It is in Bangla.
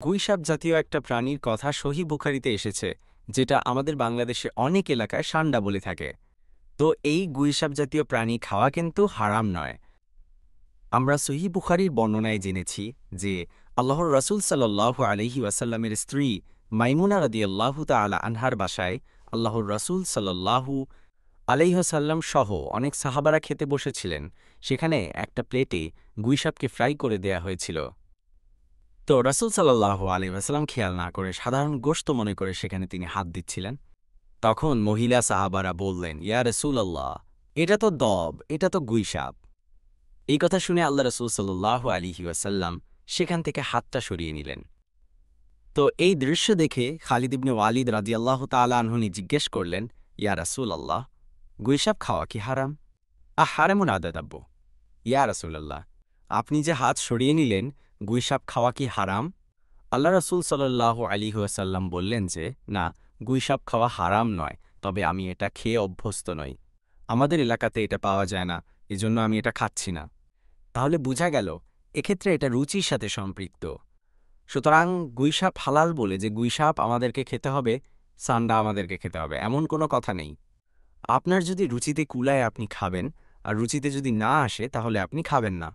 গুইসাপ জাতীয় একটা প্রাণীর কথা সহিহ বুখারীতে এসেছে, যেটা আমাদের বাংলাদেশে অনেক এলাকায় সান্ডা বলে থাকে। তো এই গুইসাপ জাতীয় প্রাণী খাওয়া কিন্তু হারাম নয়। আমরা সহিহ বুখারীর বর্ণনায় জেনেছি যে আল্লাহর রাসূল সাল্লাল্লাহু আলাইহি ওয়াসাল্লামের স্ত্রী মাইমুনা রাদিয়াল্লাহু তাআলা আনহার বাসায় আল্লাহর রাসূল সাল্লাল্লাহু আলাইহি ওয়াসাল্লাম সহ অনেক সাহাবারা খেতে বসেছিলেন। সেখানে একটা প্লেটে গুইসাপকে ফ্রাই করে দেয়া হয়েছিল। তো রাসূল সাল্লাল্লাহু আলাইহি ওয়াসাল্লাম খেয়াল না করে সাধারণ গোশত মনে করে সেখানে তিনি হাত দিচ্ছিলেন। তখন মহিলা সাহাবারা বললেন, ইয়া রাসূলাল্লাহ, এটা তো দব, এটা তো গুইসাপ। এই কথা শুনে আল্লাহ রাসূল সাল্লাল্লাহু আলাইহি ওয়াসাল্লাম সেখান থেকে হাতটা সরিয়ে নিলেন। তো এই দৃশ্য দেখে খালিদ ইবনে ওয়ালিদ রাদিয়াল্লাহু তাআলা আনহু জিজ্ঞেস করলেন, ইয়া রাসূলাল্লাহ, গুইসাপ খাওয়া কি হারাম? হারামুন আদাদাব্য। ইয়া রাসূলাল্লাহ, আপনি যে হাত সরিয়ে নিলেন, গুইসাপ খাওয়া কি হারাম? আল্লাহ রাসূল সাল্লাল্লাহু আলাইহি ওয়াসাল্লাম বললেন যে, না, গুইসাপ খাওয়া হারাম নয়, তবে আমি এটা খেয়ে অভ্যস্ত নই। আমাদের এলাকাতে এটা পাওয়া যায় না, এজন্য আমি এটা খাচ্ছি না। তাহলে বোঝা গেল, এক্ষেত্রে এটা রুচির সাথে সম্পৃক্ত। সুতরাং গুইসাপ হালাল বলে যে গুইসাপ আমাদেরকে খেতে হবে, সান্ডা আমাদেরকে খেতে হবে, এমন কোনো কথা নেই। আপনার যদি রুচিতে কুলায় আপনি খাবেন, আর রুচিতে যদি না আসে তাহলে আপনি খাবেন না।